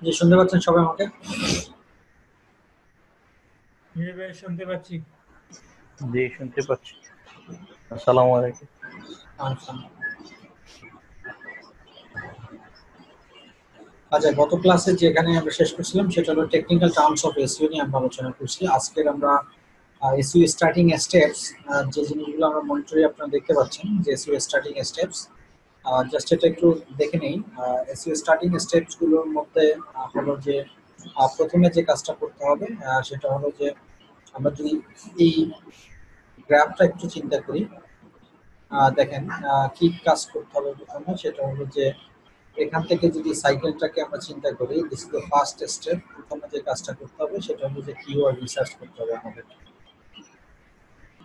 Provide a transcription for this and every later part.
যে শুনতে পাচ্ছেন সবাই আমাকে? ভাই শুনতে পাচ্ছি। জি, শুনতে পাচ্ছি। আসসালামু আলাইকুম। আচ্ছা। আচ্ছা, গত ক্লাসে যেখানে আমরা শেষ করছিলাম সেটা হলো টেকনিক্যাল টার্মস অফ এসইও নিয়ে আমরা আলোচনা করছি। আজকের আমরা এসইও স্টার্টিং স্টেপস, যে জিনিসগুলো আমরা মনিটরে আপনারা দেখতে পাচ্ছেন যে এসইও স্টার্টিং স্টেপস, জাস্ট এটা একটু দেখে নেই। এসইও স্টার্টিং স্টেপস গুলোর মধ্যে হলো যে প্রথমে যে কাজটা করতে হবে সেটা হলো যে আমরা যদি এই গ্রাফটা একটু চিন্তা করি, দেখেন কি কাজ করতে হবে। প্রথমে সেটা হলো যে এখান থেকে যদি সাইকেলটাকে আমরা চিন্তা করি, this is the first step. প্রথমে যে কাজটা করতে হবে সেটা হলো যে কিওয়ার্ড রিসার্চ করতে হবে আমাদের।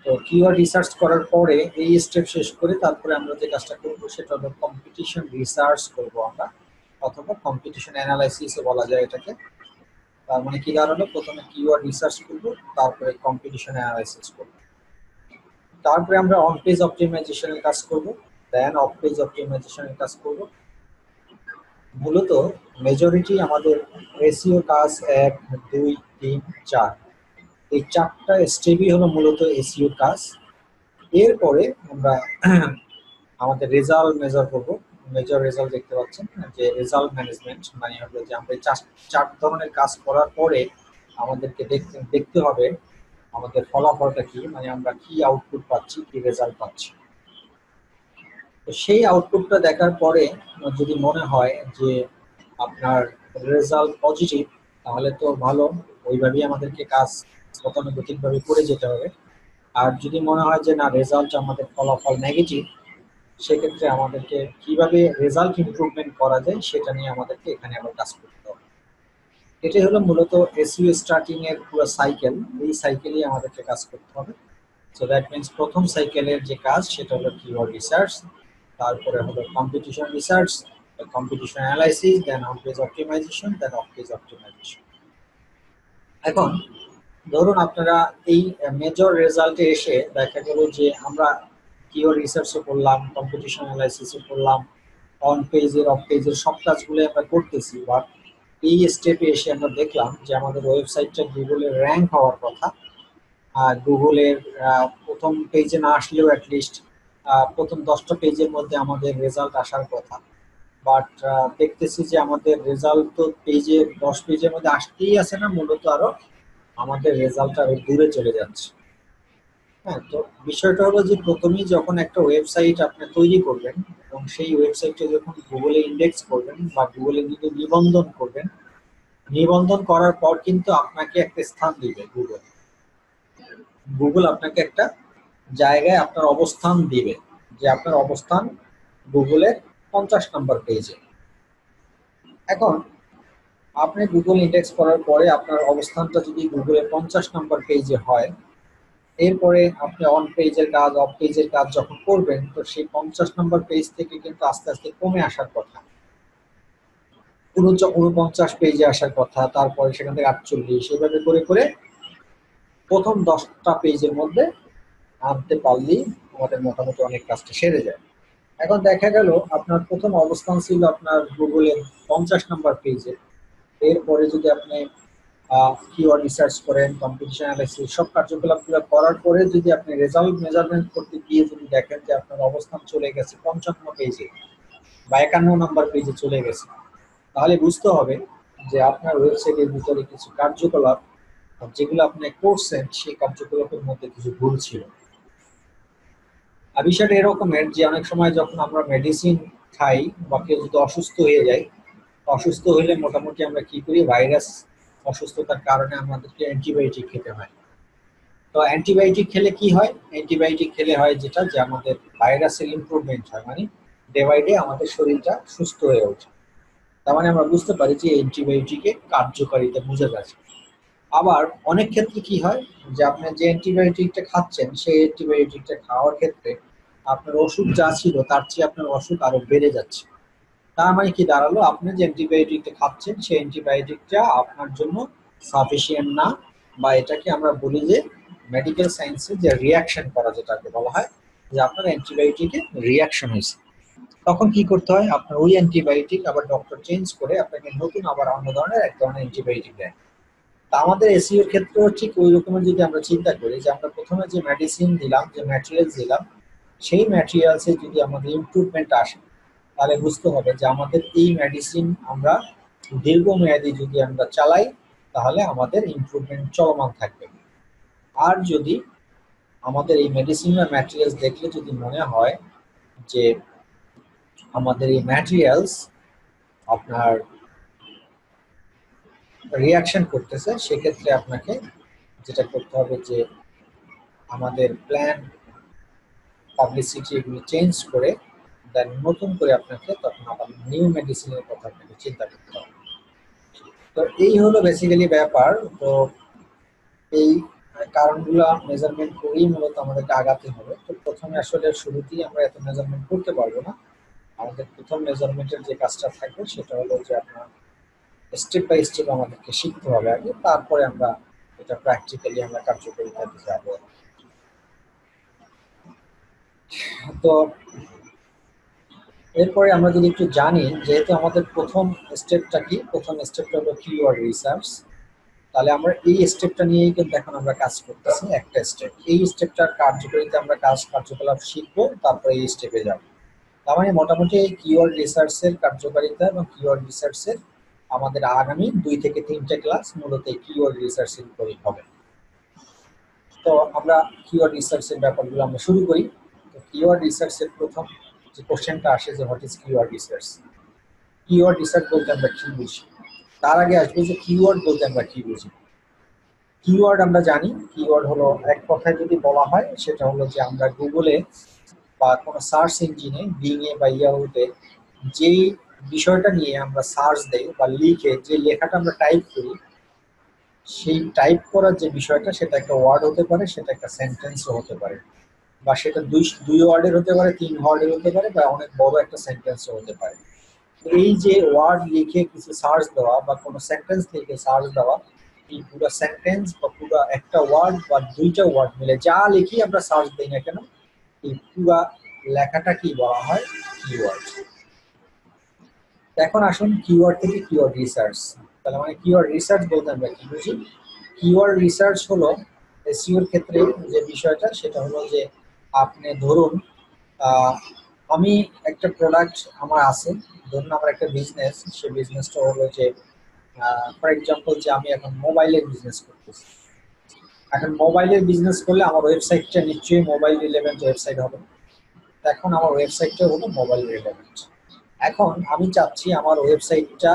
তো কিওয়ার্ড রিসার্চ করার পরে এই স্টেপ শেষ করে তারপরে আমরা যে কাজটা করব সেটা হলো কম্পিটিশন রিসার্চ করব আমরা, অথবা কম্পিটিশন অ্যানালাইসিসও বলা যায় এটাকে। তার মানে কি দাঁড়ালো, প্রথমে কিওয়ার্ড রিসার্চ করব, তারপরে কম্পিটিশন অ্যানালাইসিস করব, তারপরে আমরা অন পেজ অপটিমাইজেশনের কাজ করব, দেন অফ পেজ অপটিমাইজেশনের কাজ করব। মূলত মেজরিটি আমাদের এসইও কাজ 1, 2, 3, 4, এই 4টা স্টেপই হলো মূলত এসইও কাজ। এরপরে আমরা আমাদের রেজাল্ট মেজার করব। মেজর রেজাল্ট দেখতে পাচ্ছেন যে রেজাল্ট ম্যানেজমেন্ট, মানে হলো যে আমরা চার ধরনের কাজ করার পরে আমাদেরকে দেখতে হবে আমাদের ফলাফলটা কি, মানে আমরা কি আউটপুট পাচ্ছি, কি রেজাল্ট পাচ্ছি। তো সেই আউটপুটটা দেখার পরে যদি মনে হয় যে আপনার রেজাল্ট পজিটিভ, তাহলে তো ভালো, ওইভাবেই আমাদেরকে কাজ গতানুগতিকভাবে করে যেতে হবে। আর যদি মনে হয় যে না, রেজাল্ট আমাদের ফলাফল নেগেটিভ, সেক্ষেত্রে আমাদেরকে কিভাবে রেজাল্ট ইমপ্রুভমেন্ট করা যায় সেটা নিয়ে আমাদেরকে এখানে আবার কাজ করতে হবে। এটাই হলো মূলত এসইও স্টার্টিং এর পুরো সাইকেল। এই সাইকেলেই আমাদেরকে কাজ করতে হবে। সো দ্যাট মিনস প্রথম সাইকেলের যে কাজ সেটা হলো কিওয়ার্ড রিসার্চ, তারপরে হলো competition research, competition analysis, then on page optimisation, then off page optimisation. এখন ধরুন আপনারা এই মেজর রেজাল্টে এসে দেখা গেল যে আমরা কিওয়ার্ড রিসার্চও করলাম, কম্পিটিশন অ্যানালাইসিসও করলাম, অন পেজের অফ পেজের সব কাজগুলো আমরা করতেছি, বাট এই স্টেপে এসে আমরা দেখলাম যে আমাদের ওয়েবসাইটটা গুগলে র্যাঙ্ক হওয়ার কথা। গুগলের প্রথম পেজে না আসলেও অ্যাটলিস্ট প্রথম 10টা পেজের মধ্যে আমাদের রেজাল্ট আসার কথা, বাট দেখতেছি যে আমাদের রেজাল্ট তো পেজে 10 পেজের মধ্যে আসতেই আছে না, মূলত আরো আমাদের রেজাল্ট আরো দূরে চলে যাচ্ছে। হ্যাঁ, তো বিষয়টা হলো যে প্রথমেই যখন একটা ওয়েবসাইট আপনি তৈরি করবেন এবং সেই ওয়েবসাইটে যখন গুগলে ইন্ডেক্স করবেন বা গুগলে যদি নিবন্ধন করবেন, নিবন্ধন করার পর কিন্তু আপনাকে একটা স্থান দিবে গুগল। গুগল আপনাকে একটা জায়গায় আপনার অবস্থান দিবে, যে আপনার অবস্থান গুগলের 50 নম্বর পেজে। এখন আপনি গুগল ইন্ডেক্স করার পরে আপনার অবস্থানটা যদি গুগলের 50 নম্বর পেজে হয়, এরপরে আপনি অন পেজের কাজ অফ পেজের কাজ যখন করবেন, তো সেই 50 নম্বর পেজ থেকে কিন্তু আস্তে আস্তে কমে আসার কথা, 49 পেজে আসার কথা, তারপরে সেখান থেকে 48, এভাবে করে করে প্রথম 10টা পেজের মধ্যে আনতে পারলেই আমাদের মোটামুটি অনেক কাজটা সেরে যায়। এখন দেখা গেল আপনার প্রথম অবস্থান ছিল আপনার গুগলের 50 নম্বর পেজে। এরপরে যদি আপনি কিওয়ার্ড রিসার্চ করেন, কম্পিটিশন অ্যানালাইসিস, সব কার্যকলাপগুলো করার পরে যদি আপনি রেজাল্ট মেজারমেন্ট করতে গিয়ে যদি দেখেন যে আপনার অবস্থান চলে গেছে 55 পেজে বা 51 নম্বর পেজে চলে গেছে, তাহলে বুঝতে হবে যে আপনার ওয়েবসাইটের ভিতরে কিছু কার্যকলাপ যেগুলো আপনি করছেন সেই কার্যকলাপের মধ্যে কিছু ভুল ছিল। আর বিষয়টা এরকমের যে অনেক সময় যখন আমরা মেডিসিন খাই বা কেউ যদি অসুস্থ হয়ে যায়, অসুস্থ হলে মোটামুটি আমরা কি করি, ভাইরাস অসুস্থতার কারণে আমাদেরকে অ্যান্টিবায়োটিক খেতে হয়। তো অ্যান্টিবায়োটিক খেলে কি হয়, অ্যান্টিবায়োটিক খেলে হয় যেটা, যে আমাদের ভাইরাসের ইমপ্রুভমেন্ট হয়, মানে ডে বাই ডে আমাদের শরীরটা সুস্থ হয়ে ওঠে। তার মানে আমরা বুঝতে পারি যে অ্যান্টিবায়োটিকের কার্যকারিতা বোঝা যাচ্ছে। আবার অনেক ক্ষেত্রে কি হয় যে আপনি যে অ্যান্টিবায়োটিকটা খাচ্ছেন সেই অ্যান্টিবায়োটিকটা খাওয়ার ক্ষেত্রে আপনার ওষুধ যা ছিল তার চেয়ে আপনার অসুখ আরো বেড়ে যাচ্ছে। তার মানে কি দাঁড়ালো, আপনি যে অ্যান্টিবায়োটিকটা খাচ্ছেন সেই অ্যান্টিবায়োটিকটা আপনার জন্য সাফিসিয়েন্ট না, বা এটাকে আমরা বলি যে মেডিকেল সায়েন্সে যে রিয়াকশন করা, যেটাকে বলা হয় যে আপনার অ্যান্টিবায়োটিকে রিয়াকশন হয়েছে। তখন কি করতে হয়, আপনার ওই অ্যান্টিবায়োটিক আবার ডক্টর চেঞ্জ করে আপনাকে নতুন আবার অন্য ধরনের এক ধরনের অ্যান্টিবায়োটিক দেয়। তা আমাদের এসইওর ক্ষেত্রেও ঠিক ওই রকমের যদি আমরা চিন্তা করি যে আমরা প্রথমে যে মেডিসিন দিলাম, যে ম্যাটেরিয়ালস দিলাম, সেই ম্যাটেরিয়ালসে যদি আমাদের ইমপ্রুভমেন্ট আসে, তাহলে বুঝতে হবে যে আমাদের এই মেডিসিন আমরা দীর্ঘমেয়াদী যদি আমরা চালাই, তাহলে আমাদের ইমপ্রুভমেন্ট চলমান থাকবে। আর যদি আমাদের এই মেডিসিন বা ম্যাটেরিয়ালস দেখলে যদি মনে হয় যে আমাদের এই ম্যাটেরিয়ালস আপনার রিয়াকশন করতেছে, সেক্ষেত্রে আপনাকে যেটা করতে হবে যে আমাদের প্ল্যান পাবলিসিটি এগুলো চেঞ্জ করে দেন নতুন করে আপনাকে তখন আবার নিউ মেডিসিনের কথা আপনাকে চিন্তা করতে হবে। তো এই হলো বেসিক্যালি ব্যাপার। তো এই কারণগুলো মেজারমেন্ট করেই মূলত আমাদেরকে আগাতে হবে। তো প্রথমে আসলে শুরুতেই আমরা এত মেজারমেন্ট করতে পারবো না। আমাদের প্রথম মেজারমেন্টের যে কাজটা থাকবে সেটা হলো যে আপনার স্টেপ বাই স্টেপ আমাদেরকে শিখতে হবে আগে, তারপরে আমরা এটা প্র্যাকটিক্যালি আমরা কার্যকরিতাতে যাব। তো এরপরে আমরা যদি একটু জানি, যেহেতু আমাদের প্রথম স্টেপটা কি, প্রথম স্টেপটা হলো কিওয়ার্ড রিসার্চ, তাহলে আমরা এই স্টেপটা নিয়েই কিন্তু এখন আমরা কাজ করতেছি। একটা স্টেপ, এই স্টেপটার কার্যকারিতা আমরা কার্যকলাপ শিখবো, তারপরে এই স্টেপে যাব। তার মানে মোটামুটি এই কিওয়ার্ড রিসার্চের কার্যকারিতা এবং কিওয়ার্ড রিসার্চের আমাদের আগামী 2 থেকে 3টে ক্লাস মূলত এই কিওয়ার্ড রিসার্চের উপরই হবে। তো আমরা কিওয়ার্ড রিসার্চের ব্যাপারগুলো আমরা শুরু করি। তো কিওয়ার্ড রিসার্চের প্রথম যে কোশ্চেনটা আসে যে what is keyword research. Keyword research বলতে আমরা কি বুঝি, তার আগে আসবে যে কিওয়ার্ড বলতে আমরা কি বুঝি। কিওয়ার্ড আমরা জানি, কিওয়ার্ড হলো এক কথায় যদি বলা হয় সেটা হলো যে আমরা গুগলে বা কোনো সার্চ ইঞ্জিনে, বিং এ বা ইয়াহুতে যেই বিষয়টা নিয়ে আমরা সার্চ দেই বা লিখে যে লেখাটা আমরা টাইপ করি, সেই টাইপ করার যে বিষয়টা সেটা একটা ওয়ার্ড হতে পারে, সেটা একটা সেন্টেন্সও হতে পারে, বা সেটা দুই ওয়ার্ডের হতে পারে, 3 ওয়ার্ডের হতে পারে, বা অনেক বড় একটা সেন্টেন্সও হতে পারে। তো এই যে ওয়ার্ড লিখে কিছু সার্চ দেওয়া বা কোনো সেন্টেন্স লিখে সার্চ দেওয়া, এই পুরো সেন্টেন্স বা পুরো একটা ওয়ার্ড বা 2টা ওয়ার্ড মিলে যা লিখি আমরা সার্চ দিই না কেন, এই পুরো লেখাটা কি বলা হয়, কিওয়ার্ড। এখন আসুন কিওয়ার্ড থেকে কিওয়ার্ড রিসার্চ। তাহলে মানে কিওয়ার্ড রিসার্চ বলতে আমরা কি বুঝি। কিওয়ার্ড রিসার্চ হলো এসইওর ক্ষেত্রে যে বিষয়টা, সেটা হলো যে আপনি ধরুন আমি একটা প্রোডাক্ট আমার আছে, ধরুন আমার একটা বিজনেস, সেই বিজনেসটা হলো যে ফর এক্সাম্পল যে আমি এখন মোবাইলের বিজনেস করতেছি। এখন মোবাইলের বিজনেস করলে আমার ওয়েবসাইটটা নিশ্চয়ই মোবাইল রিলেভেন্ট ওয়েবসাইট হবে। এখন আমার ওয়েবসাইটটা হলো মোবাইল রিলেভেন্ট। এখন আমি চাচ্ছি আমার ওয়েবসাইটটা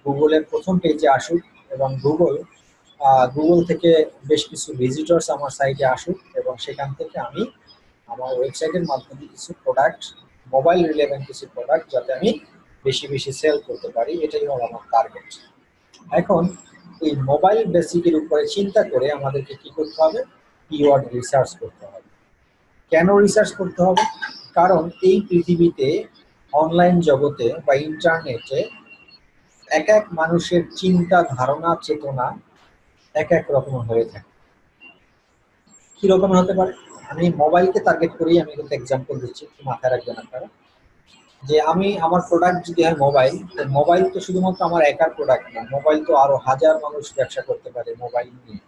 গুগলের প্রথম পেজে আসুক এবং গুগল থেকে বেশ কিছু ভিজিটর্স আমার সাইটে আসুক, এবং সেখান থেকে আমি আমার ওয়েবসাইটের মাধ্যমে কিছু প্রোডাক্ট, মোবাইল রিলেভেন্ট কিছু প্রোডাক্ট যাতে আমি বেশি বেশি সেল করতে পারি, এটাই হলো আমার টার্গেট। এখন এই মোবাইল বেসিকের উপরে চিন্তা করে আমাদেরকে কি করতে হবে, কিওয়ার্ড রিসার্চ করতে হবে। কেন রিসার্চ করতে হবে? কারণ এই পৃথিবীতে অনলাইন জগতে বা ইন্টারনেটে এক এক মানুষের চিন্তা, ধারণা, চেতনা এক এক রকম হয়ে থাকে। কি রকম হতে পারে, আমি মোবাইলকে টার্গেট করেই আমি কিন্তু এক্সাম্পল দিচ্ছি, একটু মাথায় রাখবেন আপনারা। যে আমি আমার প্রোডাক্ট যদি হয় মোবাইল, তো মোবাইল তো শুধুমাত্র আমার একার প্রোডাক্ট না, মোবাইল তো আরো হাজার মানুষ ব্যবসা করতে পারে মোবাইল নিয়ে।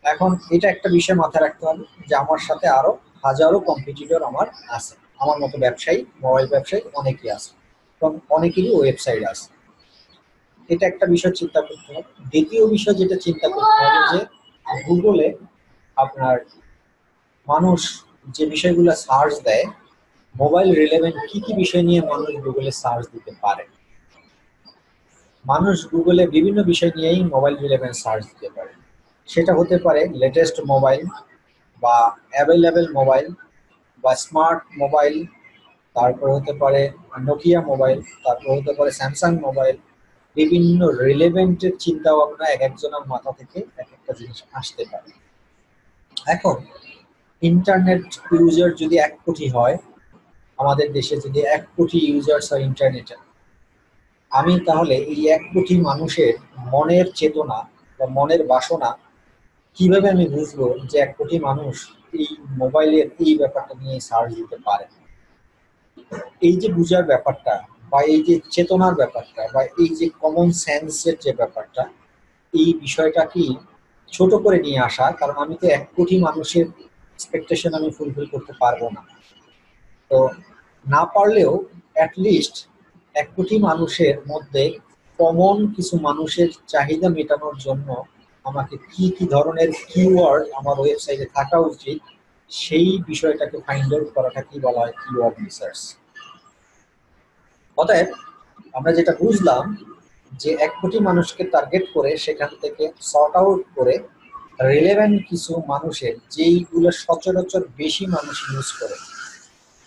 এখন এটা একটা বিষয় মাথায় রাখতে হবে যে আমার সাথে আরো হাজারো কম্পিটিটর আমার আছে, আমার মতো ব্যবসায়ী, মোবাইল ব্যবসায়ী অনেকেই আছে, এবং অনেকেরই ওয়েবসাইট আছে। এটা একটা বিষয় চিন্তা করতে হবে। দ্বিতীয় বিষয় যেটা চিন্তা করতে হবে যে গুগলে আপনার মানুষ যে বিষয়গুলো সার্চ দেয়, মোবাইল রিলেভেন্ট কি কি বিষয় নিয়ে মানুষ গুগলে সার্চ দিতে পারে। মানুষ গুগলে বিভিন্ন বিষয় নিয়েই মোবাইল রিলেভেন্ট সার্চ দিতে পারে। সেটা হতে পারে লেটেস্ট মোবাইল বা অ্যাভেলেবেল মোবাইল বা স্মার্ট মোবাইল, তারপর হতে পারে নোকিয়া মোবাইল, তারপর হতে পারে স্যামসাং মোবাইল। বিভিন্ন রিলেভেন্টের চিন্তা ভাবনা এক একজনের মাথা থেকে এক একটা জিনিস আসতে পারে। এখন ইন্টারনেট ইউজার যদি 1 কোটি হয়, আমাদের দেশে যদি 1 কোটি ইউজার্স হয় ইন্টারনেটে, আমি তাহলে এই 1 কোটি মানুষের মনের চেতনা বা মনের বাসনা কিভাবে আমি বুঝবো যে 1 কোটি মানুষ এই মোবাইলের এই ব্যাপারটা নিয়ে সার্চ দিতে পারে। এই যে বুঝার ব্যাপারটা বা এই যে চেতনার ব্যাপারটা বা এই যে কমন সেন্সের যে ব্যাপারটা, এই বিষয়টা কি ছোট করে নিয়ে আসা, কারণ আমি তো 1 কোটি মানুষের এক্সপেকটেশন আমি ফুলফিল করতে পারবো না। তো না পারলেও অ্যাটলিস্ট 1 কোটি মানুষের মধ্যে কমন কিছু মানুষের চাহিদা মেটানোর জন্য আমাকে কি কি ধরনের কিওয়ার্ড আমার ওয়েবসাইটে থাকা উচিত, সেই বিষয়টাকে ফাইন্ড আউট করাটা কি বলা হয় কিওয়ার্ড রিসার্চ। অতএব আমরা যেটা বুঝলাম যে 1 কোটি মানুষকে টার্গেট করে সেখান থেকে সর্ট আউট করে রিলেভেন্ট কিছু মানুষের যেইগুলো সচরাচর বেশি মানুষ ইউজ করে।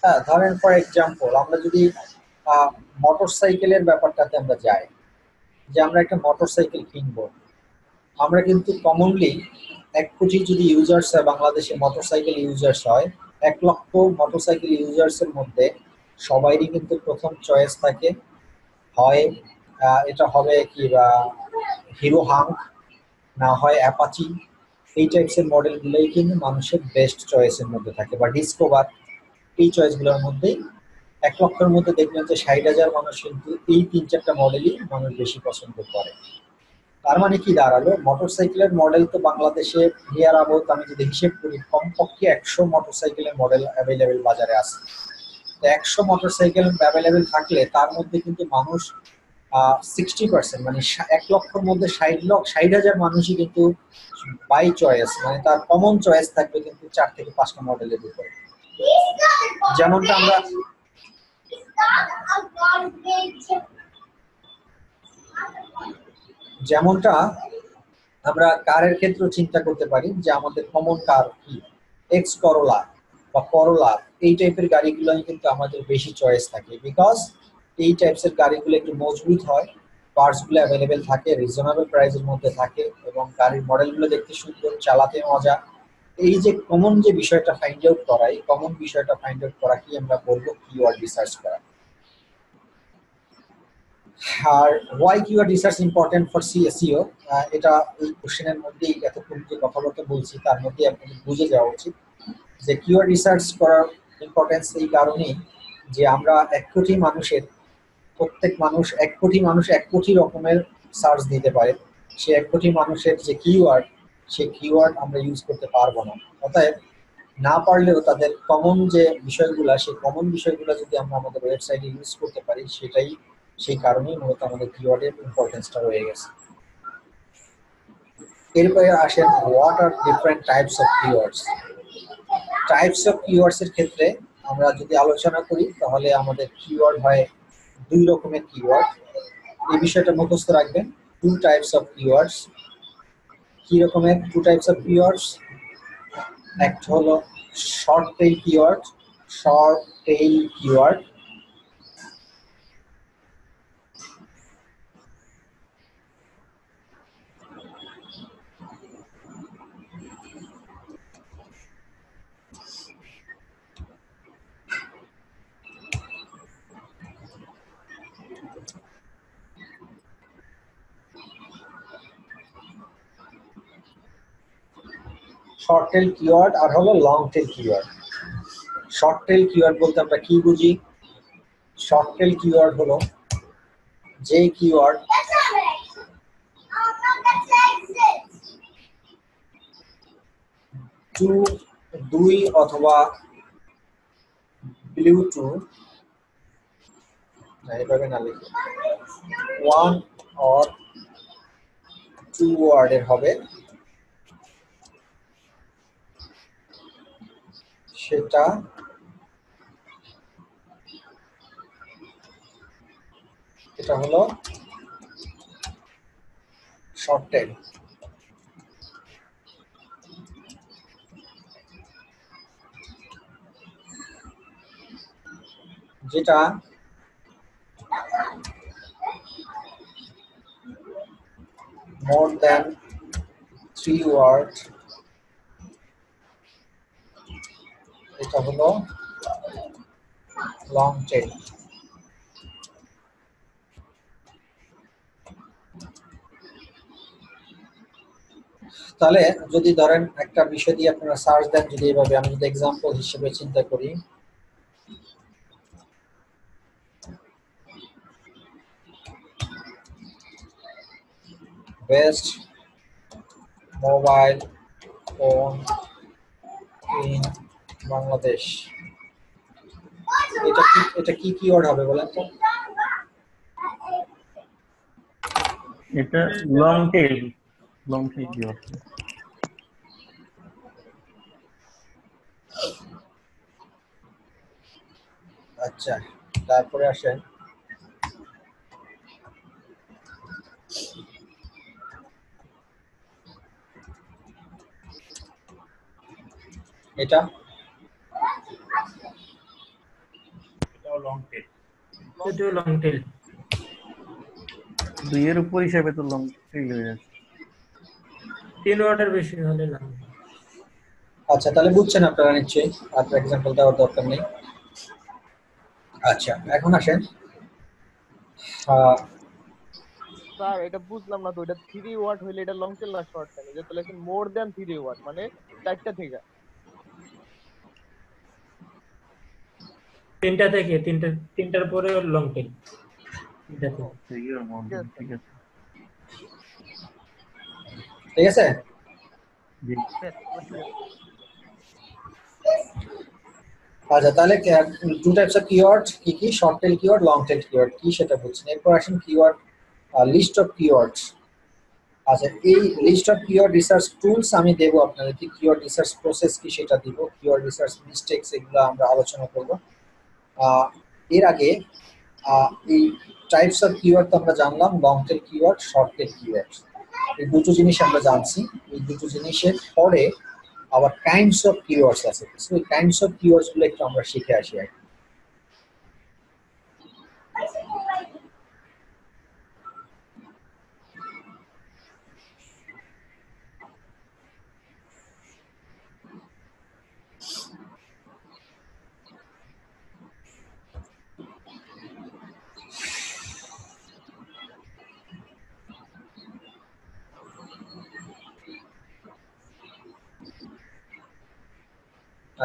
হ্যাঁ, ধরেন ফর এক্সাম্পল আমরা যদি মোটর সাইকেলের ব্যাপারটাতে আমরা যাই, যে আমরা একটা মোটর সাইকেল কিনবো, আমরা কিন্তু কমনলি 1 কোটি যদি ইউজার্স হয়, বাংলাদেশে মোটর সাইকেল ইউজার্স হয় 1 লক্ষ মোটর সাইকেল ইউজার্সের মধ্যে সবাইরই কিন্তু প্রথম চয়েস থাকে হয় এটা হবে কি বা হিরো হাঙ্ক, না হয় অ্যাপাচি। এই টাইপসের মডেলগুলোই কিন্তু মানুষের বেস্ট চয়েসের মধ্যে থাকে, বা ডিসকভার। এই চয়েসগুলোর মধ্যেই 1 লক্ষের মধ্যে দেখবেন যে 60,000 মানুষ কিন্তু এই 3-4টা মডেলই মানুষ বেশি পছন্দ করে। তার মানে কি দাঁড়ালো, মোটরসাইকেলের মডেল তো বাংলাদেশে নিয়ার অ্যাবাউট, আমি যদি হিসেব করি, কমপক্ষে 100 মোটরসাইকেলের মডেল অ্যাভেলেবেল বাজারে আছে। তো 100 মোটরসাইকেল অ্যাভেলেবেল থাকলে তার মধ্যে কিন্তু মানুষ 60%, মানে 1 লক্ষের মধ্যে 60,000 মানুষই কিন্তু বাই চয়েস, মানে তার কমন চয়েস থাকবে কিন্তু 4 থেকে 5টা মডেলের উপরে। যেমনটা আমরা যেমনটা আমরা কারের ক্ষেত্রে চিন্তা করতে পারি যে আমাদের কমন কার কি, এক্স করোলা বা করোলা, এই টাইপের গাড়িগুলোই কিন্তু আমাদের বেশি চয়েস থাকে, বিকজ এই টাইপসের গাড়িগুলো একটু মজবুত হয়, পার্টসগুলো অ্যাভেলেবেল থাকে, রিজনেবল প্রাইসের মধ্যে থাকে, এবং গাড়ির মডেলগুলো দেখতে সুন্দর, চালাতে মজা। এই যে কমন যে বিষয়টা ফাইন্ড আউট করা, এই কমন বিষয়টা ফাইন্ড আউট করা কি আমরা বলবো কিওয়ার্ড রিসার্চ করা। আর why keyword research important for SEO, এটা এই কোশ্চেনের মধ্যেই এতক্ষণ যে কথাবার্তা বলছি তার মধ্যে আপনাদের বুঝে যাওয়া উচিত যে কিওয়ার্ড রিসার্চ করার ইম্পর্টেন্স এই কারণেই যে আমরা 1 কোটি মানুষের, প্রত্যেক মানুষ 1 কোটি মানুষ 1 কোটি রকমের সার্চ দিতে পারে, সে 1 কোটি মানুষের যে কিওয়ার্ড, সেই কিওয়ার্ড আমরা ইউজ করতে পারবো না। অতএব না পারলেও তাদের কমন যে বিষয়গুলো, সেই কমন বিষয়গুলো যদি আমরা আমাদের ওয়েবসাইটে ইউজ করতে পারি, সেটাই সেই কারণেই মূলত আমাদের কিওয়ার্ডের ইম্পর্টেন্সটা রয়ে গেছে। এরপরে আসেন what are different types of keywords. Types of keywords এর ক্ষেত্রে আমরা যদি আলোচনা করি তাহলে আমাদের কিওয়ার্ড হয় 2 রকমের কিওয়ার্ড। এই বিষয়টা মুখস্থ রাখবেন, 2 টাইপস অফ কিওয়ার্ডস। কি রকমের 2 টাইপস অফ কিওয়ার্ডস? একটা হলো short tail keyword, short tail keyword, short tail keyword আর হলো long tail keyword. Short tail keyword বলতে আমরা কি বুঝি? শর্ট টেল কিওয়ার্ড হলো যে কিওয়ার্ড দুই অথবা ব্লু2, এভাবে না লিখে 1 or 2 ওয়ার্ডের হবে, সেটা এটা হলো শর্ট টেল। যেটা মোর দ্যান 3 ওয়ার্ড, এটা হলো লং টেল। তাহলে যদি ধরেন একটা বিষয় দিয়ে আপনারা সার্চ দেন, যদি এভাবে, আমি যদি এক্সাম্পল হিসেবে চিন্তা করি, best mobile phone in Bangladesh. এটা কি কিওয়ার্ড হবে বলেন তো? এটা লং টেল কি হবে? আচ্ছা, তারপরে আসেন এটা এটাও লং টেল। এটাও লং টেল। দুইয়ের উপর হিসাবে তো লং টেল হয়ে যাচ্ছে। 3 ওয়াটের বেশি হলে লং। আচ্ছা, তাহলে বুঝছেন আপনারা নিশ্চয়ই, আর এক্সাম্পল দেওয়ার দরকার নেই। আচ্ছা, এখন আসেন স্যার এটা বুঝলাম না তো, এটা 3 ওয়াট হইলে এটা লং টেল না শর্ট টেল? এটা তো লেখেন মোর দ্যান 3 ওয়াট, মানে 4টা থেকে। 3টা থেকে 3টার পরে লং টেল। 3টা থেকে। দুইয়ের মধ্যে, ঠিক আছে। ঠিক আছে। জি। ঠিক আছে। আচ্ছা, তাহলে টু টাইপস অফ কিওয়ার্ড কি কি? Short tail keyword, long tail keyword কি সেটা বুঝছেন। এরপর আসেন কিওয়ার্ড লিস্ট অফ কিওয়ার্ড। আচ্ছা, এই list of keyword research tools আমি দেবো আপনাদেরকে। কিওয়ার্ড রিসার্চ প্রসেস কি সেটা দিব। কিওয়ার্ড রিসার্চ মিস্টেকস এগুলো আমরা আলোচনা করব। এর আগে এই টাইপস অফ কিওয়ার্ড তো আমরা জানলাম, long tail keyword, short tail keyword. এই দুটো জিনিস আমরা জানছি। এই দুটো জিনিসের পরে আবার কাইন্ডস অফ কিওয়ার্ডস আছে। সো এই কাইন্ডস অফ কিওয়ার্ডস গুলো একটু আমরা শিখে আসি আর কি।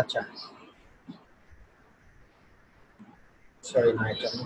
আচ্ছা, সরি না, এটা না।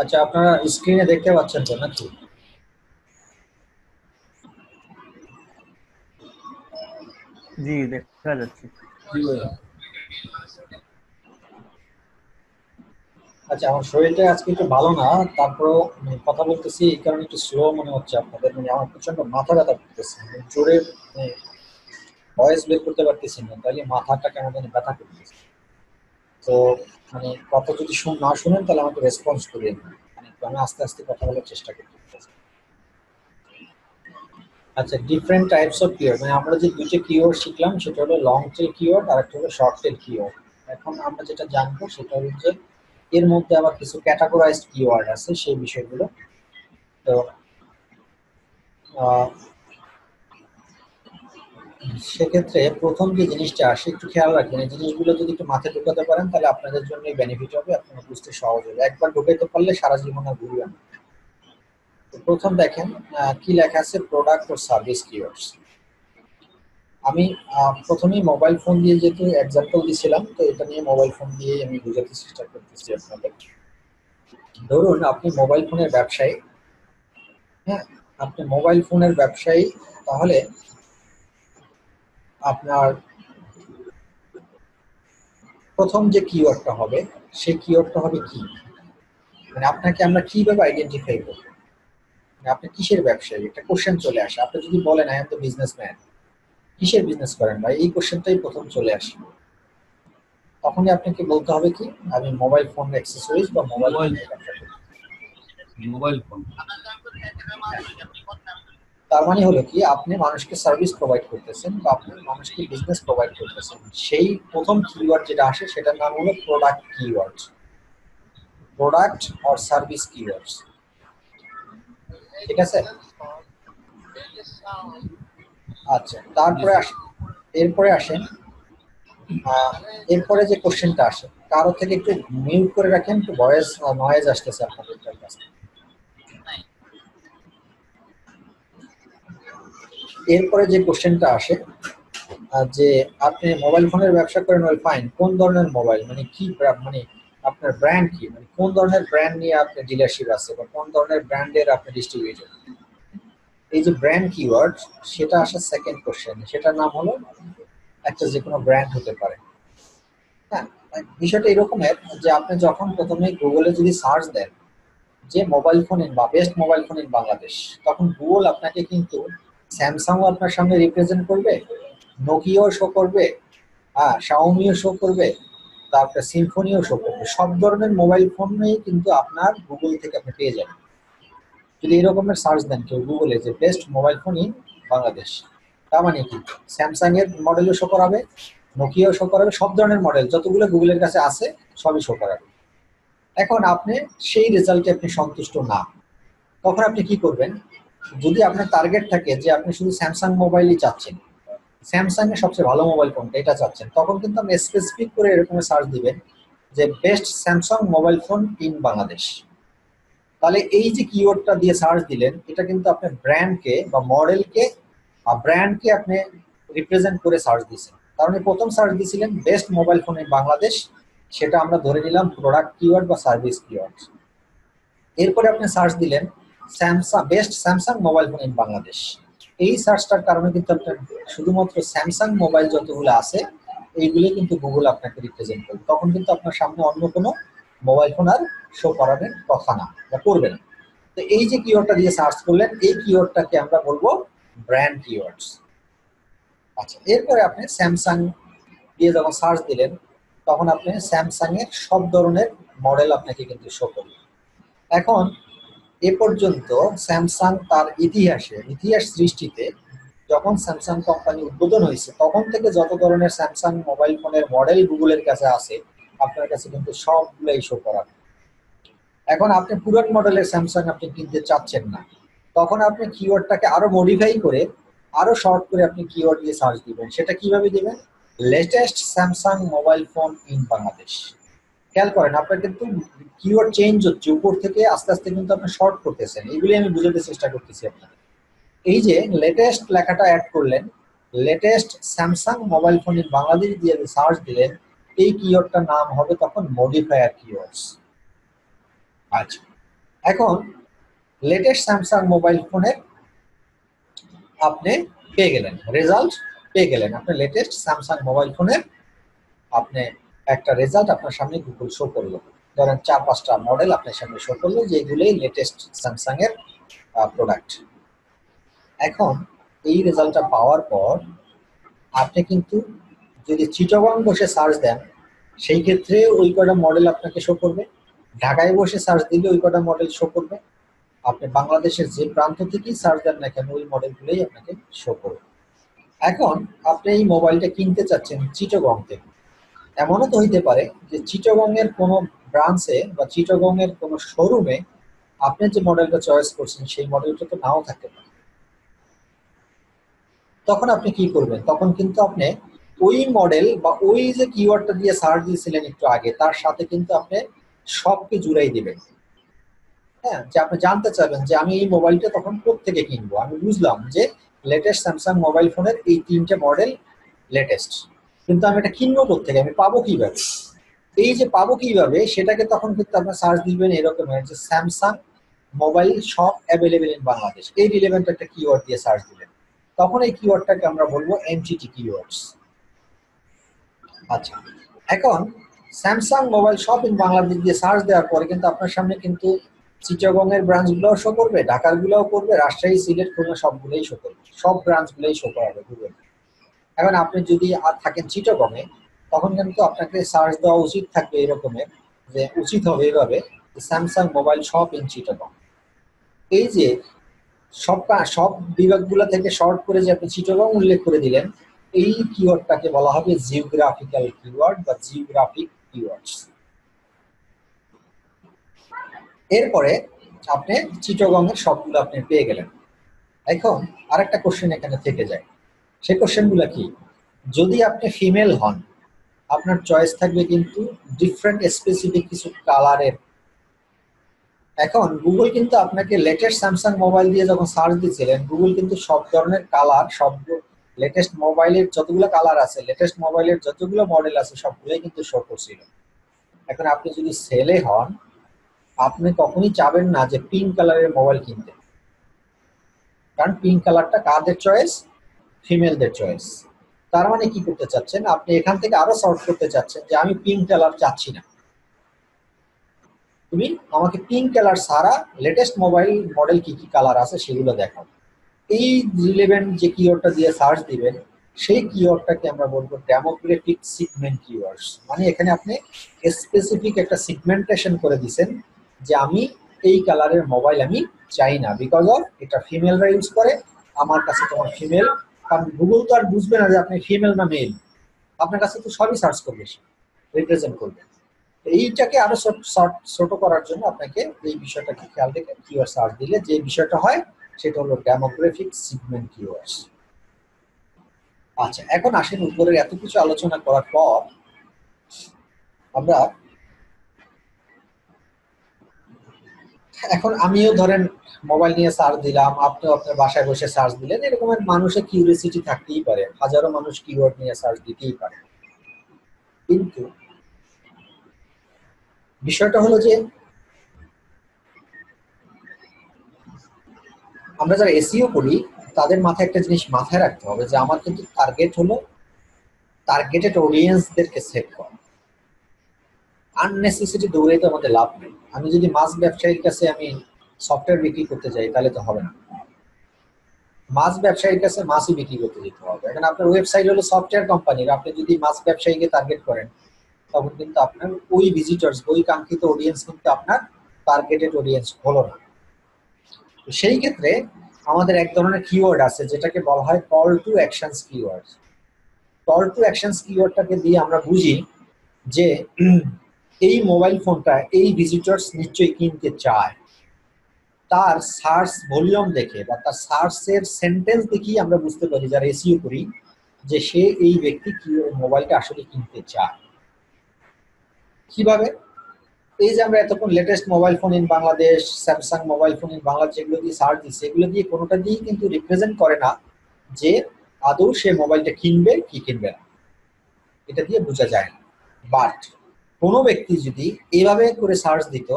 আচ্ছা, আপনারা স্ক্রিনে দেখতে পাচ্ছেন তো নাকি? জি, দেখা যাচ্ছে। আচ্ছা, আমার শরীরটা আজকে একটু ভালো না, তারপরেও কথা বলতেছি এই কারণে একটু স্লো মনে হচ্ছে আপনাদের। মানে আমার প্রচন্ড মাথা ব্যথা করতেছে, জোরে ভয়েস বের করতে পারতেছি না, তাহলে মাথাটা কেমন জানি ব্যথা করতেছে। তো মানে কথা যদি না শুনেন তাহলে আমাকে রেসপন্স করিয়েন। মানে আমি আস্তে আস্তে কথা বলার চেষ্টা করতেছি। আচ্ছা, ডিফারেন্ট টাইপস অফ কিওয়ার্ড, মানে আমরা যে দুটো কিওয়ার্ড শিখলাম সেটা হলো লং টেল কিওয়ার্ড আর একটা হলো শর্ট টেল কিওয়ার্ড। এখন আমরা যেটা জানবো সেটা হলো যে এর মধ্যে আবার কিছু ক্যাটাগরাইজড কিওয়ার্ড আছে, সেই বিষয়গুলো। তো সেক্ষেত্রে প্রথম যে জিনিসটা আসে একটু খেয়াল রাখবেন, এই জিনিসগুলো যদি একটু মাথায় ঢোকাতে পারেন তাহলে আপনাদের জন্য বেনিফিট হবে, আপনারা বুঝতে সহজ হবে। একবার ঢোকাইতে পারলে সারা জীবন আর ভুলবেন না। তো প্রথম দেখেন কি লেখা আছে, প্রোডাক্ট ও সার্ভিস কিওয়ার্ডস। আমি প্রথমেই মোবাইল ফোন দিয়ে যেহেতু এক্সাম্পল দিয়েছিলাম, তো এটা নিয়ে মোবাইল ফোন দিয়ে আমি বোঝাতে চেষ্টা করতেছি আপনাদের। ধরুন আপনি মোবাইল ফোনের ব্যবসায়ী, হ্যাঁ, আপনি মোবাইল ফোনের ব্যবসায়ী, তাহলে আপনার প্রথম যে কিওয়ার্ডটা হবে সেই কিওয়ার্ডটা হবে কি, মানে আপনাকে আমরা কিভাবে আইডেন্টিফাই করব, মানে আপনি কিসের ব্যবসায়ী, একটা কোশ্চেন চলে আসে। আপনি যদি বলেন আই এম দ্য বিজনেসম্যান, কিসের বিজনেস করেন ভাই, এই কোশ্চেনটাই প্রথম চলে আসে। তখনই আপনাকে বলতে হবে কি, আমি মোবাইল ফোন অ্যাক্সেসরিজ বা মোবাইল মোবাইল ফোনের ব্যবসা করি। Mobile phone. তার মানে হলো কি, আপনি মানুষকে সার্ভিস প্রোভাইড করতেছেন বা আপনি মানুষকে বিজনেস প্রোভাইড করতেছেন। সেই প্রথম কিওয়ার্ড যেটা আসে সেটার নাম হলো product keyword, product or service keywords. ঠিক আছে? আচ্ছা, তারপরে এরপরে আসেন, এরপরে যে কোশ্চেনটা আসে, কারো থেকে একটু মিউট করে রাখেন, একটু ভয়েস নয়েজ আসতেছে আপনাদের কাছে। এরপরে যে কোশ্চেনটা আসে, যে আপনি মোবাইল ফোনের ব্যবসা করেন, ওয়েল ফাইন, কোন ধরনের মোবাইল, মানে কি মানে আপনার ব্র্যান্ড কি, মানে কোন ধরনের ব্র্যান্ড নিয়ে আপনার ডিলারশিপ আছে বা কোন ধরনের ব্র্যান্ডের আপনি ডিস্ট্রিবিউটর। এই যে ব্র্যান্ড কিওয়ার্ড, সেটা আসে সেকেন্ড কোশ্চেন, সেটার নাম হলো একটা যে কোনো ব্র্যান্ড হতে পারে। হ্যাঁ, বিষয়টা এরকমের যে আপনি যখন প্রথমে গুগলে যদি সার্চ দেন যে মোবাইল ফোন ইন বা best mobile phone in Bangladesh, তখন গুগল আপনাকে কিন্তু স্যামসাংও আপনার সামনে রিপ্রেজেন্ট করবে, নোকিয়াও শো করবে, হ্যাঁ শাওমিও শো করবে, তারপরে সিম্ফনিও শো করবে। সব ধরনের মোবাইল ফোনই কিন্তু আপনার গুগল থেকে আপনি পেয়ে যাবেন। যদি এরকমের সার্চ দেন কেউ গুগলে যে best mobile phone in Bangladesh, তার মানে কি স্যামসাং এর মডেলও শো করাবে, নোকিয়াও শো করাবে, সব ধরনের মডেল যতগুলো গুগলের কাছে আছে সবই শো করাবে। এখন আপনি সেই রেজাল্টে আপনি সন্তুষ্ট না, তখন আপনি কি করবেন, যদি আপনার টার্গেট থাকে যে আপনি শুধু স্যামসাং মোবাইলই চাচ্ছেন, স্যামসাং এর সবচেয়ে ভালো মোবাইল কোনটা এটা চাচ্ছেন, তখন কিন্তু আপনি স্পেসিফিক করে এরকম সার্চ দিবেন যে best Samsung mobile phone in Bangladesh. তাহলে এই যে কিওয়ার্ডটা দিয়ে সার্চ দিলেন, এটা কিন্তু আপনার ব্র্যান্ডকে বা মডেলকে বা ব্র্যান্ডকে আপনি রিপ্রেজেন্ট করে সার্চ দিয়েছেন। কারণ প্রথম সার্চ দিয়েছিলেন best mobile phone in Bangladesh, সেটা আমরা ধরে নিলাম প্রোডাক্ট কিওয়ার্ড বা সার্ভিস কিওয়ার্ড। এরপরে আপনি সার্চ দিলেন Samsung, best Samsung mobile phone in Bangladesh. এই সার্চটার কারণে কিন্তু আপনার শুধুমাত্র স্যামসাং মোবাইল যতগুলো আছে এইগুলো কিন্তু গুগল আপনাকে রিপ্রেজেন্ট করবে। তখন কিন্তু আপনার সামনে অন্য কোনো মোবাইল ফোন আর শো করানোর কথা না বা করবে না। তো এই যে কিওয়ার্ডটা দিয়ে সার্চ করলেন, এই কিওয়ার্ডটাকে আমরা বলবো ব্র্যান্ড কিওয়ার্ডস। আচ্ছা, এরপরে আপনি স্যামসাং দিয়ে যখন সার্চ দিলেন, তখন আপনি স্যামসাং এর সব ধরনের মডেল আপনাকে কিন্তু শো করবে। এখন এ পর্যন্ত স্যামসাং তার ইতিহাস সৃষ্টিতে, যখন স্যামসাং কোম্পানি উদ্বোধন হয়েছে তখন থেকে যত ধরনের স্যামসাং মোবাইল ফোনের মডেল গুগলের কাছে আছে, আপনার কাছে কিন্তু সবগুলাই শো করা। এখন আপনি পুরান মডেলের স্যামসাং আপনি কিনতে চাচ্ছেন না, তখন আপনি কিওয়ার্ডটাকে আরো মডিফাই করে আরো শর্ট করে আপনি কিওয়ার্ড দিয়ে সার্চ দিবেন। সেটা কিভাবে দিবেন, latest Samsung mobile phone in Bangladesh. খেয়াল করেন আপনার কিন্তু কিওয়ার্ড চেঞ্জ হচ্ছে, উপর থেকে আস্তে আস্তে কিন্তু আপনি শর্ট করতেছেন। এইগুলি আমি বুঝাতে চেষ্টা করতেছি আপনাকে। এই যে লেটেস্ট লেখাটা অ্যাড করলেন, latest Samsung mobile phone in Bangladesh দিয়ে সার্চ দিলেন, এই কিওয়ার্ডটার নাম হবে তখন মডিফায়ার কিওয়ার্ডস। আচ্ছা, এখন লেটেস্ট স্যামসাং মোবাইল ফোনের আপনি পেয়ে গেলেন, রেজাল্ট পেয়ে গেলেন, আপনি লেটেস্ট স্যামসাং মোবাইল ফোনের আপনি একটা রেজাল্ট আপনার সামনে গুগল শো করলো। ধরেন 4-5টা মডেল আপনার সামনে শো করলো যে এগুলোই লেটেস্ট স্যামসাং এর প্রোডাক্ট। এখন এই রেজাল্টটা পাওয়ার পর আপনি কিন্তু যদি চিটাগং বসে সার্চ দেন, সেই ক্ষেত্রে ওই কটা মডেল আপনাকে শো করবে। ঢাকায় বসে সার্চ দিলে ওই কটা মডেল শো করবে। আপনি বাংলাদেশের যে প্রান্ত থেকেই সার্চ দেন না কেন, ওই মডেলগুলোই আপনাকে শো করবে। এখন আপনি এই মোবাইলটা কিনতে চাচ্ছেন চিটাগং থেকে। এমনও তো হইতে পারে যে চিটাগং এর কোনো ব্রাঞ্চে বা চিটাগং এর কোনো শোরুমে আপনি যে মডেলটা চয়েস করছেন সেই মডেলটা তো নাও থাকতে পারে। তখন আপনি কি করবেন, তখন কিন্তু আপনি ওই মডেল বা ওই যে কিওয়ার্ডটা দিয়ে সার্চ দিয়েছিলেন একটু আগে, তার সাথে কিন্তু আপনি সবকে জুড়াই দিবেন। হ্যাঁ, যে আপনি জানতে চাইবেন যে আমি এই মোবাইলটা তখন কোত্থেকে কিনবো। আমি বুঝলাম যে লেটেস্ট স্যামসাং মোবাইল ফোনের এই 3টে মডেল লেটেস্ট, কিন্তু আমি এটা কিনবো কোত্থেকে, আমি পাবো কিভাবে। এই যে পাবো কিভাবে সেটাকে তখন কিন্তু আপনি সার্চ দিবেন এরকম যে Samsung mobile shop available in Bangladesh, এই রিলেভেন্ট একটা কিওয়ার্ড দিয়ে সার্চ দিলেন, তখন এই কিওয়ার্ডটাকে আমরা বলবো এমটিটি কিওয়ার্ডস। আচ্ছা, এখন Samsung mobile shop in Bangladesh দিয়ে সার্চ দেওয়ার পরে কিন্তু আপনার সামনে কিন্তু চিটাগংয়ের ব্রাঞ্চগুলোও শো করবে, ঢাকার গুলোও করবে, রাজশাহী, সিলেট, খুলনা সবগুলোই শো করবে, সব ব্রাঞ্চগুলোই শো করাবে গুগল। এখন আপনি যদি আর থাকেন চিটাগংয়ে, তখন কিন্তু আপনাকে সার্চ দেওয়া উচিত থাকবে এরকমের, যে উচিত হবে এইভাবে, Samsung mobile shop in Chittagong. এই যে সব বিভাগগুলো থেকে শর্ট করে যে আপনি চিটাগং উল্লেখ করে দিলেন, এই কিওয়ার্ডটাকে বলা হবে জিওগ্রাফিক্যাল কিওয়ার্ড বা জিওগ্রাফিক কিওয়ার্ডস। এরপরে আপনি চিটাগং এর সবগুলো আপনি পেয়ে গেলেন। এখন আরেকটা কোশ্চেন এখানে থেকে যায়, সেই কোশ্চেনগুলো কি, যদি আপনি ফিমেল হন আপনার চয়েস থাকবে কিন্তু ডিফারেন্ট স্পেসিফিক কিছু কালারের। এখন গুগল কিন্তু আপনাকে লেটেস্ট স্যামসাং মোবাইল দিয়ে যখন সার্চ দিয়েছিলেন, গুগল কিন্তু সব ধরনের কালার, সব লেটেস্ট মোবাইলের যতগুলো কালার আছে, লেটেস্ট মোবাইলের যতগুলো মডেল আছে সবগুলোই কিন্তু শো করছিল। এখন আপনি যদি ছেলে হন, আপনি কখনই চাবেন না যে পিঙ্ক কালারের মোবাইল কিনতে, কারণ পিঙ্ক কালারটা কাদের চয়েস? ফিমেলদের চয়েস। তার মানে কি করতে চাচ্ছেন, আপনি এখান থেকে আরো সর্ট করতে চাচ্ছেন যে আমি পিঙ্ক কালার চাচ্ছি না, তুমি আমাকে পিঙ্ক কালার ছাড়া লেটেস্ট মোবাইল মডেল কি কি কালার আছে সেগুলো দেখাও। এই রিলেভেন্ট যে কিওয়ার্ডটা দিয়ে সার্চ দিবেন, সেই কিওয়ার্ডটাকে আমরা বলবো ডেমোগ্রাফিক সিগমেন্ট কিওয়ার্ডস। মানে এখানে আপনি স্পেসিফিক একটা সিগমেন্টেশন করে দিবেন যে আমি এই কালারের মোবাইল আমি চাই না, বিকজ অফ এটা ফিমেলরা ইউজ করে, আমার কাছে তোমার ফিমেল, কারণ গুগল তো আর বুঝবে না যে আপনি ফিমেল না মেল, আপনার কাছে তো সবই সার্চ করবে, রিপ্রেজেন্ট করবে। এইটাকে আরো ছোট করার জন্য আপনাকে এই বিষয়টাকে খেয়াল রেখে কিওয়ার্ড সার্চ দিলে যে বিষয়টা হয় সেটা হলো ডেমোগ্রাফিক সিগমেন্ট কিওয়ার্ডস। আচ্ছা, এখন আসেন উপরের এত কিছু আলোচনা করার পর আমরা এখন আমিও ধরেন মোবাইল নিয়ে সার্চ দিলাম, আপনিও আপনার বাসায় বসে সার্চ দিলেন, এরকমের মানুষের কিউরিওসিটি থাকতেই পারে, হাজারো মানুষ কিওয়ার্ড নিয়ে সার্চ দিতেই পারে। কিন্তু বিষয়টা হলো যে আমরা যারা এসইও করি তাদের মাথায় একটা জিনিস মাথায় রাখতে হবে যে আমার কিন্তু টার্গেট হলো টার্গেটেড অডিয়েন্সদেরকে সেট করা। আননেসেসারি দৌড়ে তো আমাদের লাভ নেই। আমি যদি মাছ ব্যবসায়ীর কাছে আমি সফটওয়্যার বিক্রি করতে যাই তাহলে তো হবে না, মাছ ব্যবসায়ীর কাছে মাছই বিক্রি করতে যেতে হবে। এখন আপনার ওয়েবসাইট হলো সফটওয়্যার কোম্পানির, আপনি যদি মাছ ব্যবসায়ীকে টার্গেট করেন তখন কিন্তু আপনার ওই ভিজিটর্স, ওই কাঙ্ক্ষিত অডিয়েন্স কিন্তু আপনার টার্গেটেড অডিয়েন্স হলো না। তো সেই ক্ষেত্রে আমাদের এক ধরনের কিওয়ার্ড আছে যেটাকে বলা হয় call to actions keyword. Call to actions কিওয়ার্ডটাকে দিয়ে আমরা বুঝি যে এই মোবাইল ফোনটা এই ভিজিটর্স নিশ্চয়ই কিনতে চায়, তার সার্চ ভলিউম দেখে বা তার সার্চের সেন্টেন্স দেখেই আমরা বুঝতে পারি যারা এসইও করি যে সে এই ব্যক্তি কি মোবাইলটা আসলে কিনতে চায়। কিভাবে? এই যে আমরা এতক্ষণ latest mobile phone in Bangladesh, Samsung mobile phone in Bangladesh যেগুলো দিয়ে সার্চ দিচ্ছে, এগুলো দিয়ে কোনোটা দিয়েই কিন্তু রিপ্রেজেন্ট করে না যে আদৌ সে মোবাইলটা কিনবে কি কিনবে না, এটা দিয়ে বোঝা যায় না। বাট কোনো ব্যক্তি যদি এইভাবে করে সার্চ দিত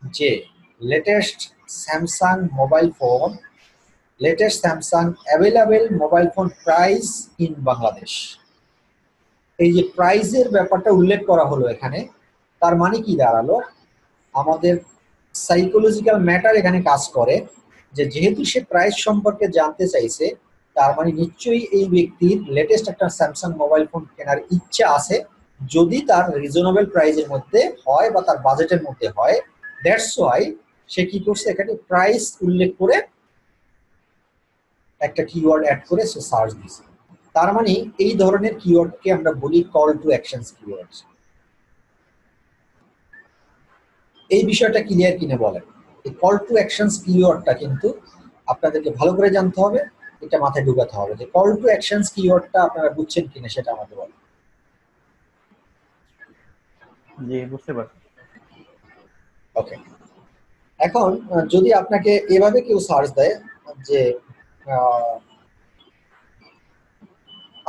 যে latest Samsung mobile phone, latest Samsung available mobile phone price in Bangladesh, এই যে প্রাইসের ব্যাপারটা উল্লেখ করা হলো এখানে, তার মানে কি দাঁড়ালো, আমাদের সাইকোলজিক্যাল ম্যাটার এখানে কাজ করে যে যেহেতু সে প্রাইস সম্পর্কে জানতে চাইছে, তার মানে নিশ্চয়ই এই ব্যক্তির লেটেস্ট একটা স্যামসাং মোবাইল ফোন কেনার ইচ্ছা আছে, যদি তার রিজনেবল প্রাইসের মধ্যে হয় বা তার বাজেটের মধ্যে হয়। দ্যাটস ওয়াই সে কি করছে, এখানে প্রাইস উল্লেখ করে একটা কিওয়ার্ড অ্যাড করে সে সার্চ দিছে। তার মানে এই ধরনের কিওয়ার্ডকে আমরা বলি কল টু অ্যাকশনস কিওয়ার্ড। এই বিষয়টা ক্লিয়ার কিনে বলেন। এই কল টু অ্যাকশনস কিওয়ার্ডটা কিন্তু আপনাদেরকে ভালো করে জানতে হবে, এটা মাথায় ঢুকাতে হবে যে কল টু অ্যাকশনস কিওয়ার্ডটা আপনারা বুঝছেন কিনা সেটা আমাদের বলেন। জি, বুঝতে পারছি। ওকে, এখন যদি আপনাকে এভাবে কেউ সার্চ দেয় যে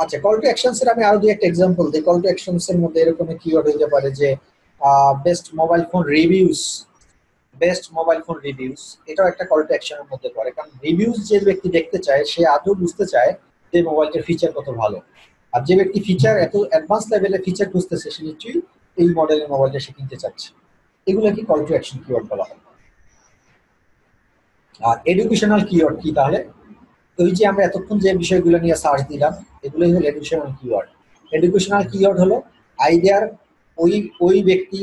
আচ্ছা, কল টু অ্যাকশনস এর আমি আরো দুই একটা এক্সাম্পল দিই। কল টু অ্যাকশনস এর মধ্যে এরকম কিওয়ার্ড হতে পারে যে best mobile phone reviews, best mobile phone reviews, এটাও একটা কল টু অ্যাকশনের মধ্যে পড়ে, কারণ রিভিউস যে ব্যক্তি দেখতে চায় সে আদৌ বুঝতে চায় যে মোবাইলটার ফিচার কত ভালো। আর যে ব্যক্তি ফিচার এত অ্যাডভান্স লেভেলের ফিচার খুঁজতেছে সে নিশ্চয়ই এই মডেলের মোবাইলটা সে কিনতে চাচ্ছে। এগুলো কি কল টু অ্যাকশন কিওয়ার্ড বলা হয়। আর এডুকেশনাল কিওয়ার্ড কি তাহলে? ওই যে আমরা এতক্ষণ যে বিষয়গুলো নিয়ে সার্চ দিলাম এগুলোই হলো এডুকেশনাল কিওয়ার্ড। এডুকেশনাল কিওয়ার্ড হলো আইডিয়ার ওই ওই ব্যক্তি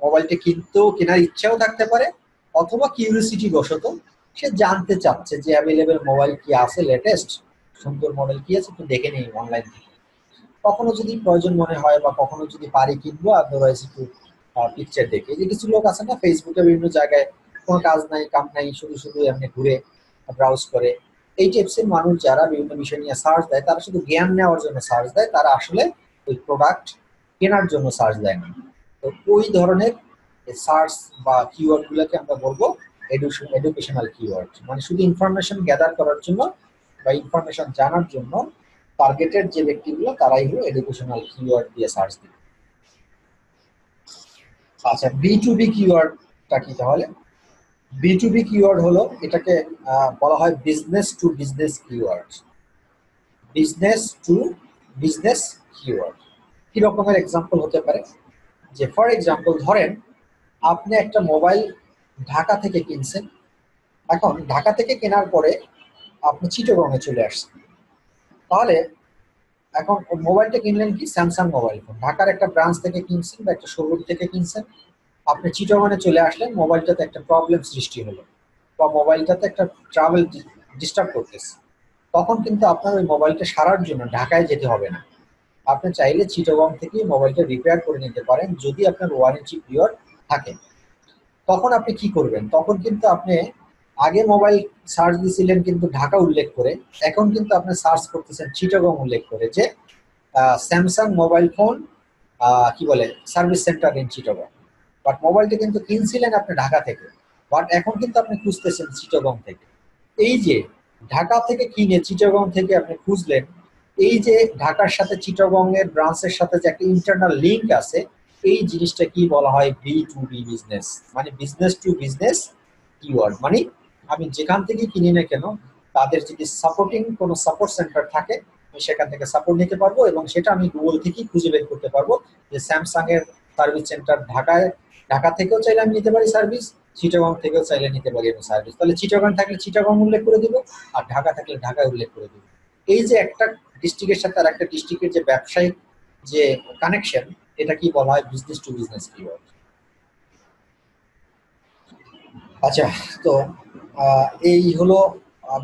মোবাইলটা কেনার ইচ্ছাও থাকতে পারে, অথবা কিউরিওসিটি বশত সে জানতে চাচ্ছে যে অ্যাভেলেবেল মোবাইল কি আছে, লেটেস্ট সুন্দর মডেল কি আছে একটু দেখে নেই অনলাইন থেকে। কখনো যদি প্রয়োজন মনে হয় বা কখনো যদি পারি কিনবো, আদারওয়াইজ একটু পিকচার দেখে। এই যে কিছু লোক আছে না ফেসবুকে বিভিন্ন জায়গায় কোনো কাজ নাই কাম নাই শুধু শুধু এমনি ঘুরে ব্রাউজ করে, এই টাইপসের মানুষ যারা বিভিন্ন বিষয় নিয়ে সার্চ দেয় তারা শুধু জ্ঞান নেওয়ার জন্য সার্চ দেয়, তারা আসলে ওই প্রোডাক্ট কেনার জন্য সার্চ দেয় না। তো ওই ধরনের সার্চ বা কিওয়ার্ড গুলোকে আমরা বলবো এডুকেশনাল কিওয়ার্ড, মানে শুধু ইনফরমেশন গ্যাদার করার জন্য বা ইনফরমেশন জানার জন্য টার্গেটেড যে ব্যক্তিগুলো তারাই হলো এডুকেশনাল কিওয়ার্ড দিয়ে সার্চ দিবে। আচ্ছা, বি2বি কিওয়ার্ডটা কি তাহলে? বি2বি কিওয়ার্ড হলো এটাকে বলা হয় business to business keyword. Business to business keyword কি রকমের এক্সাম্পল হতে পারে? যে ফর এক্সাম্পল ধরেন আপনি একটা মোবাইল ঢাকা থেকে কিনছেন, এখন ঢাকা থেকে কেনার পরে আপনি চিটাগংয়ে চলে আসছেন, তাহলে এখন মোবাইলটা কিনলেন কি স্যামসাং মোবাইল ফোন, ঢাকার একটা ব্রাঞ্চ থেকে কিনছেন বা একটা শোরুম থেকে কিনছেন, আপনি চিটাগংয়ে চলে আসলেন, মোবাইলটাতে একটা প্রবলেম সৃষ্টি হলো বা মোবাইলটাতে একটা ট্রাভেল ডিস্টার্ব করতেছে, তখন কিন্তু আপনার ওই মোবাইলটা সারার জন্য ঢাকায় যেতে হবে না, আপনি চাইলে চিটাগং থেকেই মোবাইলটা রিপেয়ার করে নিতে পারেন যদি আপনার ওয়ারেন্টি পিরিয়ড থাকে। তখন আপনি কি করবেন? তখন কিন্তু আপনি আগে মোবাইল সার্চ দিয়েছিলেন কিন্তু ঢাকা উল্লেখ করে, এখন কিন্তু আপনি সার্চ করতেছেন চিটাগং উল্লেখ করে যে স্যামসাং মোবাইল ফোন কি বলে service centre in Chittagong. But মোবাইলটা কিন্তু কিনছিলেন আপনি ঢাকা থেকে, বাট এখন কিন্তু আপনি খুঁজতেছেন চিটাগং থেকে। এই যে ঢাকা থেকে কিনে চিটাগং থেকে আপনি খুঁজলেন, এই যে ঢাকার সাথে চিটাগং এর ব্রাঞ্চের সাথে যে একটা ইন্টারনাল লিঙ্ক আছে, এই জিনিসটা কি বলা হয়? বি2বি বিজনেস, মানে বিজনেস টু বিজনেস কিওয়ার্ড। মানে আমি যেখান থেকে কিনি না কেন তাদের যদি সাপোর্টিং কোনো সাপোর্ট সেন্টার থাকে আমি সেখান থেকে সাপোর্ট নিতে পারবো, এবং সেটা আমি গুগল থেকেই খুঁজে বের করতে পারবো যে স্যামসাং এর সার্ভিস সেন্টার ঢাকা থেকেও চাইলে আমি নিতে পারি সার্ভিস, চিটাগং থেকেও চাইলে নিতে পারি আমি সার্ভিস। তাহলে চিটাগং থাকলে চিটাগং উল্লেখ করে দিব, আর ঢাকা থাকলে ঢাকায় উল্লেখ করে দিব। এই যে একটা ডিস্ট্রিক্টের সাথে আর একটা ডিস্ট্রিক্টের যে ব্যবসায়িক যে কানেকশন, এটা কি বলা হয়? Business to business keyword. আচ্ছা, তো এই হলো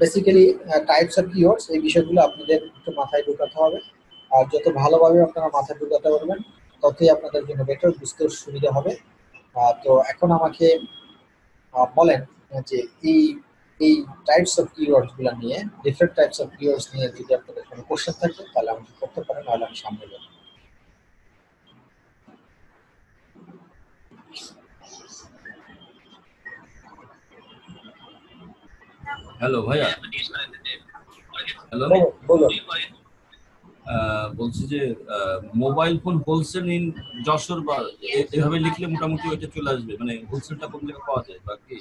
বেসিক্যালি টাইপস অফ কিওয়ার্ডস। এই বিষয়গুলো আপনাদের একটু মাথায় ঢোকাতে হবে, আর যত ভালোভাবে আপনারা মাথায় ঢোকাতে পারবেন ততই আপনাদের জন্য বেটার, বুঝতে সুবিধা হবে। তো এখন আমাকে বলেন যে এই এই টাইপস অফ কিওয়ার্ডস গুলো নিয়ে, ডিফারেন্ট টাইপস অফ কিওয়ার্ডস নিয়ে যদি আপনাদের কোনো কোশ্চেন থাকে তাহলে আমাকে করতে পারেন, নাহলে আমি সামনে যাবো। হ্যালো ভাইয়া। হ্যালো, বলুন। বলছি যে mobile phone wholesale in Jessore বা এভাবে লিখলে মোটামুটি ওইটা চলে আসবে, মানে হোলসেলটা কোন জায়গায় পাওয়া যায় বা কি?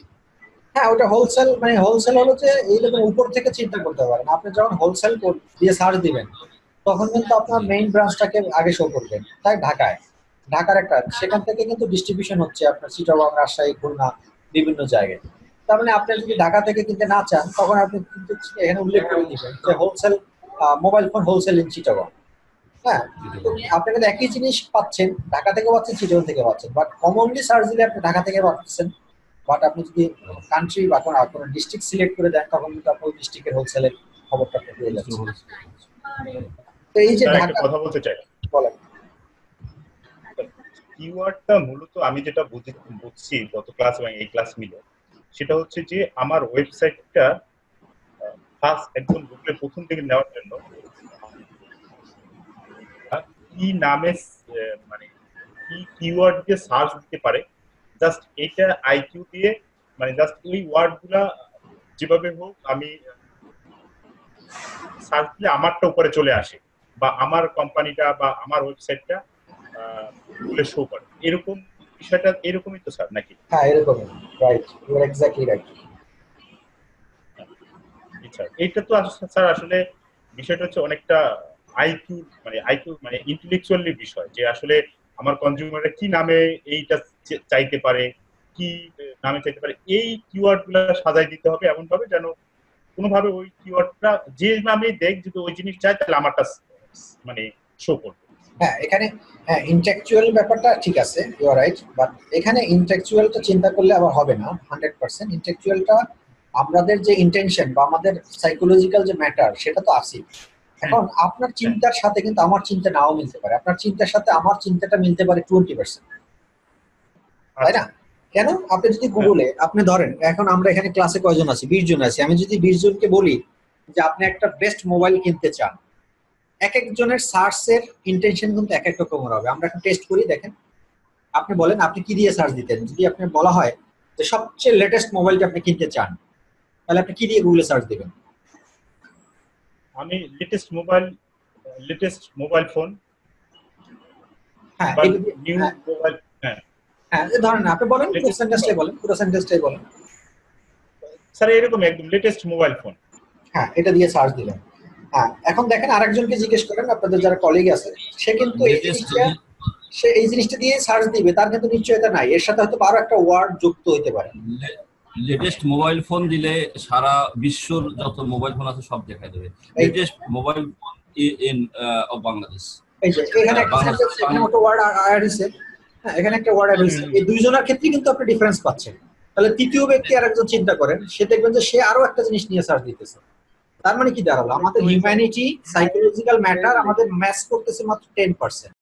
হ্যাঁ, ওটা হোলসেল, মানে হোলসেল হলো যে এইরকম উপর থেকে চিন্তা করতে পারেন। আপনি যখন হোলসেল দিয়ে সার্চ দিবেন তখন কিন্তু আপনার জি মেইন ব্রাঞ্চটাকে আগে শো করবেন, তাই ঢাকার একটা, সেখান থেকে কিন্তু ডিস্ট্রিবিউশন হচ্ছে আপনার চিটাগং, রাজশাহী, খুলনা, বিভিন্ন জায়গায়। তার মানে আপনি যদি ঢাকা থেকে কিনতে না চান তখন আপনি কিন্তু এখানে উল্লেখ করে দিবেন যে wholesale mobile phone wholesale in Chittagong. হ্যাঁ, তো আপনি কিন্তু একই জিনিস পাচ্ছেন, ঢাকা থেকে পাচ্ছেন, চিটাগং থেকে পাচ্ছেন, বাট কমনলি সার্চ দিলে আপনি ঢাকা থেকে পাচ্ছেন। বাট আপনি যদি কান্ট্রি বা কোনো ডিস্ট্রিক্ট সিলেক্ট করে দেন তখন কিন্তু আপনি ওই ডিস্ট্রিক্টের হোলসেলের খবরটা আপনি পেয়ে যাচ্ছেন। তো এই যে স্যার একটা ঢাকা, কথা বলতে চাই। বলেন। কিওয়ার্ডটা মূলত আমি যেটা বুঝছি গত ক্লাস এবং এই ক্লাস মিলে, সেটা হচ্ছে যে আমার ওয়েবসাইটটা ফার্স্ট একদম গুগলে প্রথম থেকে নেওয়ার জন্য কি নামে মানে কি কিওয়ার্ড দিয়ে সার্চ দিতে পারে, জাস্ট এটা আইকিউ দিয়ে, মানে জাস্ট ওই ওয়ার্ড গুলা যেভাবে হোক আমি সার্চ দিলে আমারটা উপরে চলে আসে, বা আমার কোম্পানিটা বা আমার ওয়েবসাইটটা গুগলে শো করে, এরকম বিষয়টা এরকমই তো স্যার নাকি? হ্যাঁ এরকমই, right, you are exactly right. আচ্ছা, এইটা তো স্যার আসলে বিষয়টা হচ্ছে অনেকটা আইকিউ মানে ইন্টেলেকচুয়ালি বিষয়, যে আসলে আমার কনজিউমাররা কি নামে এইটা চাইতে পারে, কি নামে চাইতে পারে, এই কিওয়ার্ড গুলা সাজাই দিতে হবে এমন ভাবে যেন কোনোভাবে ওই কিওয়ার্ডটা যে নামে দেখ, যদি ওই জিনিস চাই তাহলে আমারটা মানে শো করবে। হ্যাঁ এখানে হ্যাঁ ইন্টেলেকচুয়াল ব্যাপারটা ঠিক আছে, ইউ আর রাইট, বাট এখানে ইন্টেলেকচুয়ালটা চিন্তা করলে আবার হবে না 100%। ইন্টেলেকচুয়ালটা আমাদের যে ইন্টেনশন বা আমাদের সাইকোলজিক্যাল যে ম্যাটার সেটা তো আছে। এখন আপনার চিন্তার সাথে কিন্তু আমার চিন্তা নাও মিলতে পারে, আপনার চিন্তার সাথে আমার চিন্তাটা মিলতে পারে 20%, তাই না? কেন? আপনি যদি গুগলে আপনি ধরেন, এখন আমরা এখানে ক্লাসে কয়জন আছি, 20 জন আছি, আমি যদি 20 জনকে বলি যে আপনি একটা বেস্ট মোবাইল কিনতে চান, এক একজনের সার্চের ইন্টেনশন কিন্তু এক এক রকম হবে। আমরা এখন টেস্ট করি, দেখেন আপনি বলেন আপনি কি দিয়ে সার্চ দিতেন যদি আপনি বলা হয় যে সবচেয়ে লেটেস্ট মোবাইলটা আপনি কিনতে চান, তাহলে আপনি কি দিয়ে গুগলে সার্চ দিবেন? আমি লেটেস্ট মোবাইল ফোন হ্যাঁ বা এটা দিয়ে- নিউ হ্যাঁ, মোবাইল। হ্যাঁ হ্যাঁ ধরেন আপনি বলেন, পুরো Latest সেন্টেন্সটাই mobile। বলেন, পুরো সেন্টেন্সটাই বলেন। স্যার এরকম একদম লেটেস্ট মোবাইল ফোন। হ্যাঁ এটা দিয়ে সার্চ দিলেন। হ্যাঁ এখন দেখেন আরেকজনকে জিজ্ঞেস করেন, আপনাদের যারা কলিগ আছে, সে কিন্তু এই লেটেস্ট জিনিসটা সে এই জিনিসটা দিয়ে সার্চ দিবে, তার কিন্তু নিশ্চয়তা নাই, এর সাথে হয়তো আরো একটা ওয়ার্ড যুক্ত হতে পারে। লেটেস্ট মোবাইল ফোন দিলে সারা বিশ্বর যত মোবাইল ফোন আছে সব দেখা যাবে। এই- latest mobile phone in of Bangladesh. এই যে এখানে একটা বাংলাদেশ- sentence, এখানে একটা ওয়ার্ড অ্যাড হয়েছে। হ্যাঁ এখানে একটা ওয়ার্ড অ্যাড হয়েছে, এই দুইজনের ক্ষেত্রে কিন্তু আপনি ডিফারেন্স পাচ্ছেন। তাহলে তৃতীয় ব্যক্তি আরেকজন চিন্তা করেন, সে দেখবেন যে সে আরো একটা জিনিস নিয়ে সার্চ দিতেছে। তার মানে কি দাঁড়ালো, আমাদের হিউম্যানিটি সাইকোলজিক্যাল ম্যাটার আমাদের ম্যাচ করতেছে মাত্র 10%।